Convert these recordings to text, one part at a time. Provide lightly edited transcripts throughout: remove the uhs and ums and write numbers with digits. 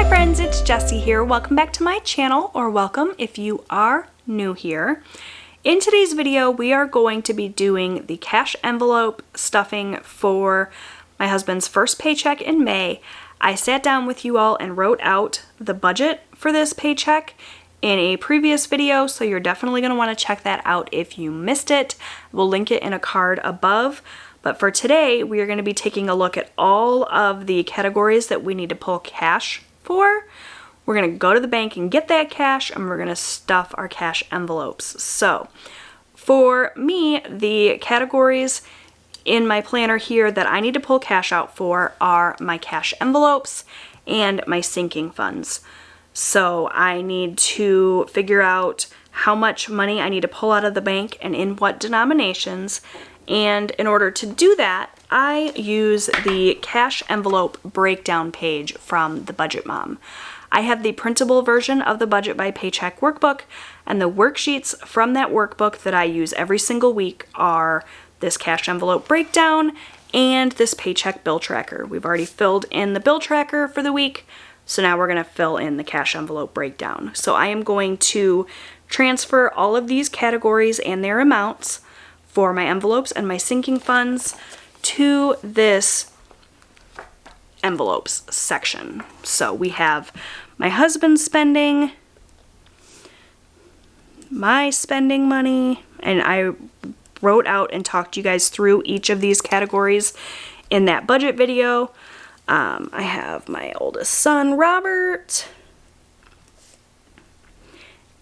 Hi friends, it's Jessie here. Welcome back to my channel, or welcome if you are new here. In today's video, we are going to be doing the cash envelope stuffing for my husband's first paycheck in May. I sat down with you all and wrote out the budget for this paycheck in a previous video, so you're definitely going to want to check that out if you missed it. We'll link it in a card above. But for today, we are going to be taking a look at all of the categories that we need to pull cash for. We're going to go to the bank and get that cash, and we're going to stuff our cash envelopes. So for me, the categories in my planner here that I need to pull cash out for are my cash envelopes and my sinking funds. So I need to figure out how much money I need to pull out of the bank and in what denominations. And in order to do that, I use the cash envelope breakdown page from the Budget Mom. I have the printable version of the Budget by Paycheck workbook, and the worksheets from that workbook that I use every single week are this cash envelope breakdown and this paycheck bill tracker. We've already filled in the bill tracker for the week, so now we're going to fill in the cash envelope breakdown. So I am going to transfer all of these categories and their amounts for my envelopes and my sinking funds to this envelopes section. So we have my husband's spending, my spending money, and I wrote out and talked you guys through each of these categories in that budget video. I have my oldest son, Robert,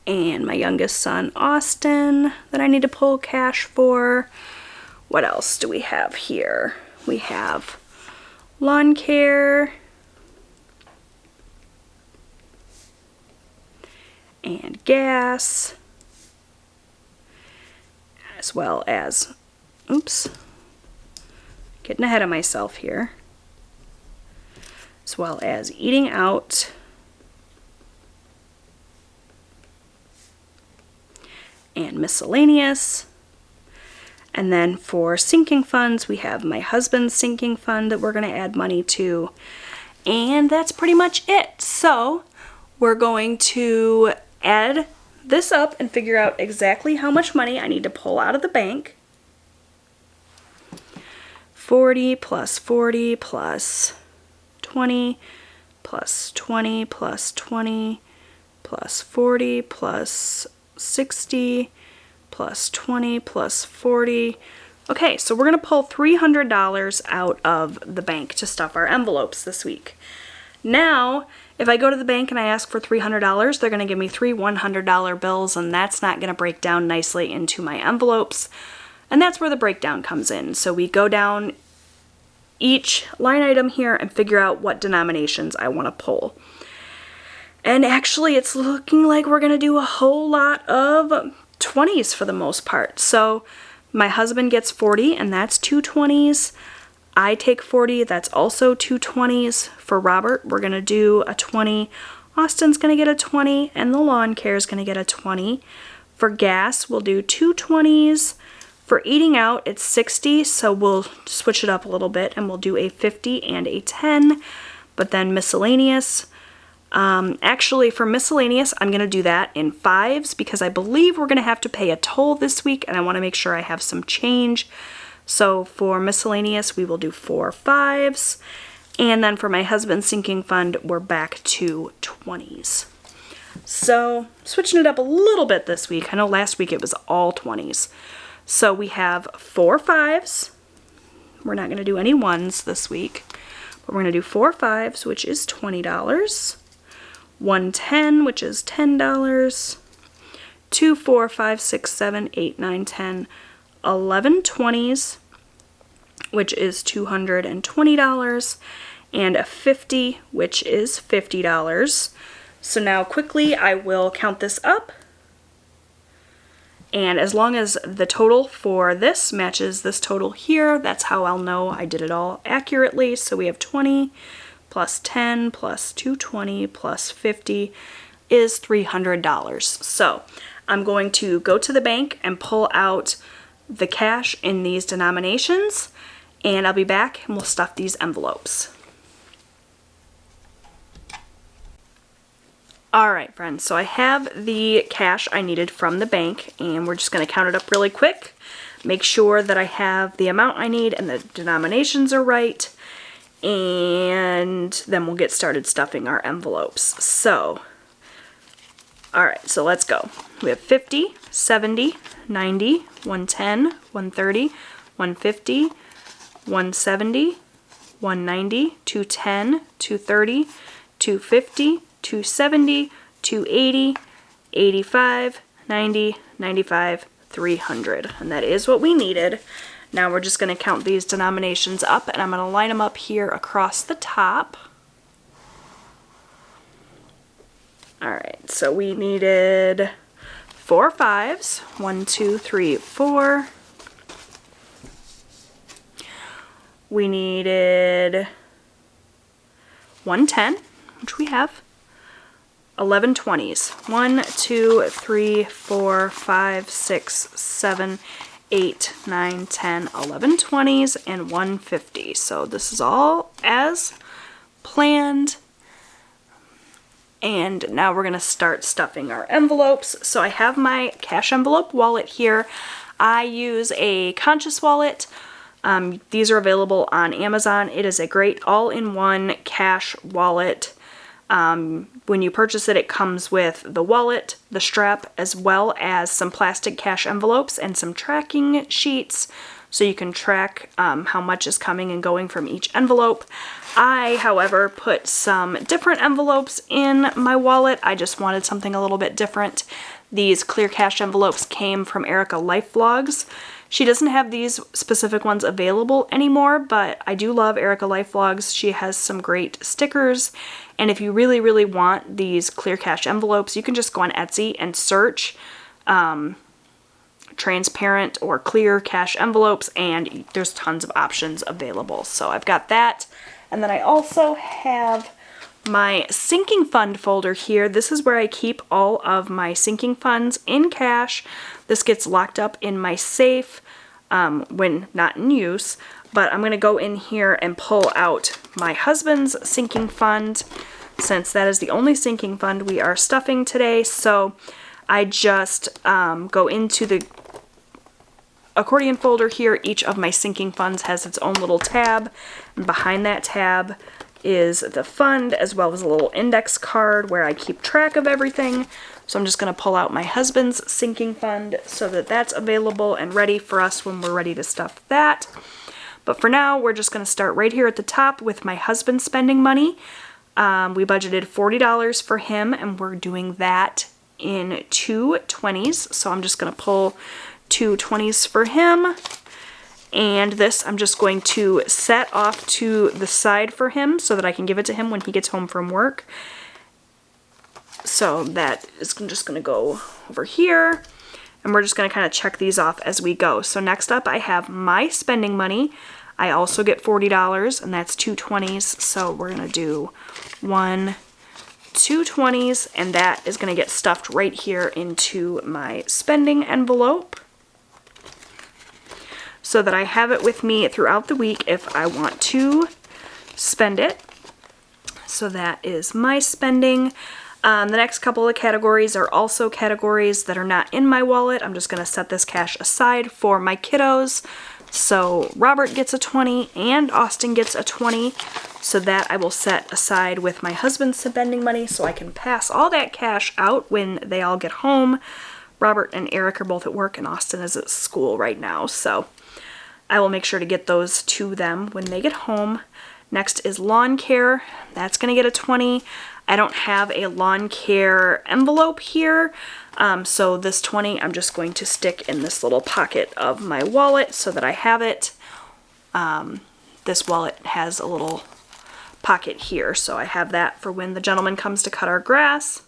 and my youngest son, Austin, that I need to pull cash for. What else do we have here? We have lawn care and gas, as well as, oops, getting ahead of myself here, as well as eating out and miscellaneous. And then for sinking funds, we have my husband's sinking fund that we're going to add money to. And that's pretty much it. So we're going to add this up and figure out exactly how much money I need to pull out of the bank. 40 plus 40 plus 20 plus 20 plus 20 plus 40 plus 60 plus 20 plus 40. Okay, so we're going to pull $300 out of the bank to stuff our envelopes this week. Now, if I go to the bank and I ask for $300, they're going to give me three $100 bills, and that's not going to break down nicely into my envelopes. And that's where the breakdown comes in. So we go down each line item here and figure out what denominations I want to pull. And actually, it's looking like we're going to do a whole lot of 20s for the most part. So my husband gets 40, and that's two 20s. I take 40, that's also two 20s. For Robert, we're going to do a 20. Austin's going to get a 20, and the lawn care is going to get a 20. For gas, we'll do two 20s. For eating out, it's 60, so we'll switch it up a little bit, and we'll do a 50 and a 10. But then miscellaneous, actually for miscellaneous, I'm going to do that in 5s because I believe we're going to have to pay a toll this week, and I want to make sure I have some change. So for miscellaneous, we will do 4 5s. And then for my husband's sinking fund, we're back to 20s. So switching it up a little bit this week. I know last week it was all 20s. So we have 4 5s. We're not going to do any 1s this week, but we're going to do 4 5s, which is $20. 1 10, which is $10. 2 4 5 6 7 8 9 10 11 20s, which is $220, and a 50, which is $50. So now quickly I will count this up, and as long as the total for this matches this total here, that's how I'll know I did it all accurately. So we have 20 plus 10 plus 220 plus 50 is $300. So I'm going to go to the bank and pull out the cash in these denominations, and I'll be back and we'll stuff these envelopes. Alright friends, so I have the cash I needed from the bank, and we're just going to count it up really quick. Make sure that I have the amount I need and the denominations are right, and then we'll get started stuffing our envelopes. So, alright, so let's go. We have 50, 70, 90, 110, 130, 150, 170, 190, 210, 230, 250, 270, 280, 85, 90, 95, 300. And that is what we needed. Now we're just going to count these denominations up, and I'm going to line them up here across the top. Alright, so we needed 4 5s. 1, 2, 3, 4. We needed 110, which we have. 11 20s. 1, 2, 3, 4, 5, 6, 7, 8, 9, 10, 11 20s, and 1 50. So this is all as planned. And now we're going to start stuffing our envelopes. So I have my cash envelope wallet here. I use a Conscious wallet. These are available on Amazon. It is a great all-in-one cash wallet. When you purchase it, it comes with the wallet, the strap, as well as some plastic cash envelopes and some tracking sheets so you can track how much is coming and going from each envelope. I, however, put some different envelopes in my wallet. I just wanted something a little bit different. These clear cash envelopes came from Erica Life Vlogs. She doesn't have these specific ones available anymore, but I do love Erica Life Vlogs. She has some great stickers, and if you really, really want these clear cash envelopes, you can just go on Etsy and search transparent or clear cash envelopes, and there's tons of options available. So I've got that, and then I also have my sinking fund folder here. This is where I keep all of my sinking funds in cash. This gets locked up in my safe when not in use, but I'm going to go in here and pull out my husband's sinking fund, since that is the only sinking fund we are stuffing today. So I just go into the accordion folder here. Each of my sinking funds has its own little tab, and behind that tab is the fund, as well as a little index card where I keep track of everything. So I'm just going to pull out my husband's sinking fund so that that's available and ready for us when we're ready to stuff that. But for now, we're just going to start right here at the top with my husband's spending money. We budgeted $40 for him, and we're doing that in 2 20s. So I'm just going to pull 2 20s for him. And this I'm just going to set off to the side for him so that I can give it to him when he gets home from work. So that is just going to go over here, and we're just going to kind of check these off as we go. So next up I have my spending money. I also get $40, and that's 2 20s. So we're going to do 1, 2 20s, and that is going to get stuffed right here into my spending envelope, so that I have it with me throughout the week if I want to spend it. So that is my spending. The next couple of categories are also categories that are not in my wallet. I'm just going to set this cash aside for my kiddos. So Robert gets a 20 and Austin gets a 20. So that I will set aside with my husband's spending money so I can pass all that cash out when they all get home. Robert and Eric are both at work, and Austin is at school right now. So I will make sure to get those to them when they get home. Next is lawn care. That's going to get a 20. I don't have a lawn care envelope here, so this 20 I'm just going to stick in this little pocket of my wallet so that I have it. This wallet has a little pocket here, so I have that for when the gentleman comes to cut our grass.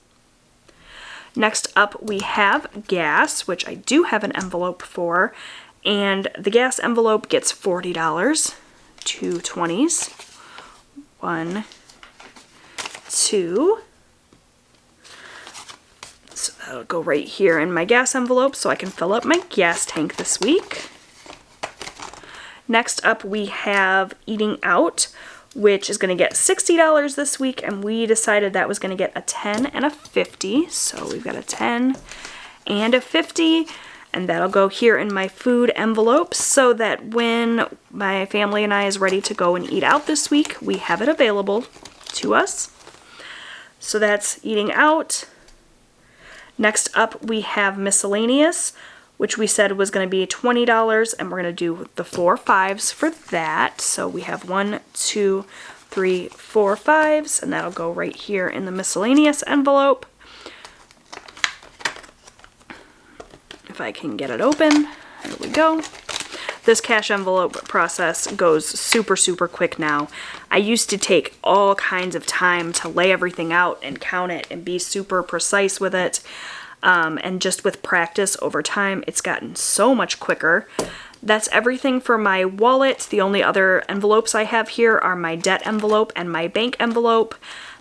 Next up we have gas, which I do have an envelope for. And the gas envelope gets $40, 2 20s, 1, 2. So that'll go right here in my gas envelope so I can fill up my gas tank this week. Next up we have eating out. which is going to get $60 this week, and we decided that was going to get a 10 and a 50. So we've got a 10 and a 50, and that'll go here in my food envelope so that when my family and I is ready to go and eat out this week, we have it available to us. So that's eating out. Next up, we have miscellaneous, which we said was going to be $20, and we're going to do the 4 5s for that. So we have 1, 2, 3, 4 5s, and that'll go right here in the miscellaneous envelope. If I can get it open, there we go. This cash envelope process goes super, super quick now. I used to take all kinds of time to lay everything out and count it and be super precise with it. And just with practice over time, it's gotten so much quicker. That's everything for my wallet. The only other envelopes I have here are my debt envelope and my bank envelope.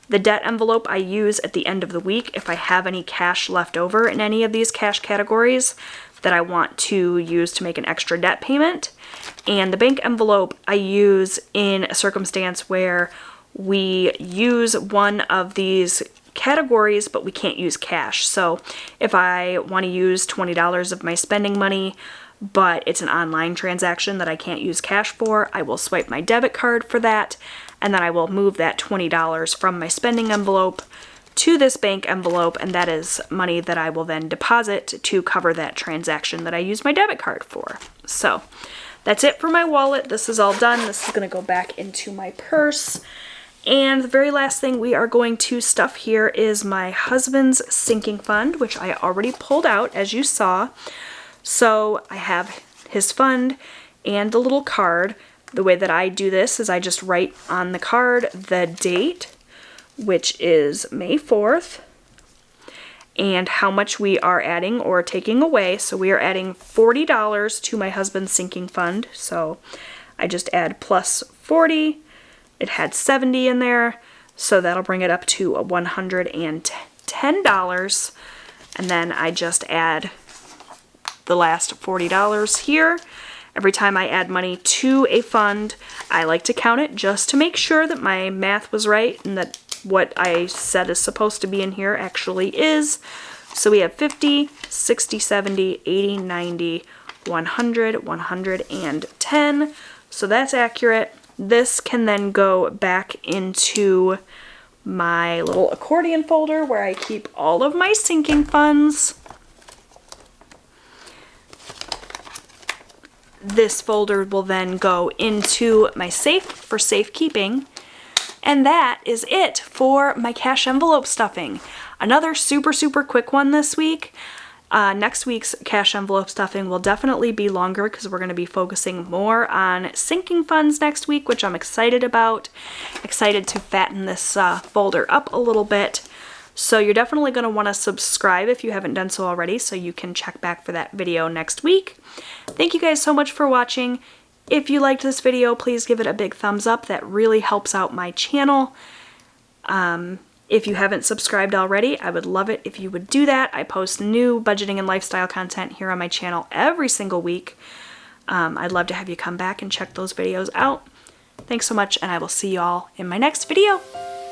The debt envelope I use at the end of the week if I have any cash left over in any of these cash categories that I want to use to make an extra debt payment. And the bank envelope I use in a circumstance where we use one of these categories but we can't use cash. So if I want to use $20 of my spending money but it's an online transaction that I can't use cash for, I will swipe my debit card for that, and then I will move that $20 from my spending envelope to this bank envelope, and that is money that I will then deposit to cover that transaction that I use my debit card for. So that's it for my wallet. This is all done. This is going to go back into my purse. And the very last thing we are going to stuff here is my husband's sinking fund, which I already pulled out, as you saw. So I have his fund and the little card. The way that I do this is I just write on the card the date, which is May 4th, and how much we are adding or taking away. So we are adding $40 to my husband's sinking fund. So I just add plus 40. It had 70 in there, so that'll bring it up to $110. And then I just add the last $40 here. Every time I add money to a fund, I like to count it just to make sure that my math was right and that what I said is supposed to be in here actually is. So we have 50, 60, 70, 80, 90, 100, 110. So that's accurate. This can then go back into my little accordion folder where I keep all of my sinking funds. This folder will then go into my safe for safekeeping. And that is it for my cash envelope stuffing. Another super, super quick one this week. Next week's cash envelope stuffing will definitely be longer because we're going to be focusing more on sinking funds next week, which I'm excited about. Excited to fatten this folder up a little bit. So you're definitely going to want to subscribe if you haven't done so already so you can check back for that video next week. Thank you guys so much for watching. If you liked this video, please give it a big thumbs up. That really helps out my channel. If you haven't subscribed already, I would love it if you would do that. I post new budgeting and lifestyle content here on my channel every single week. I'd love to have you come back and check those videos out. Thanks so much, and I will see you all in my next video.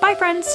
Bye, friends!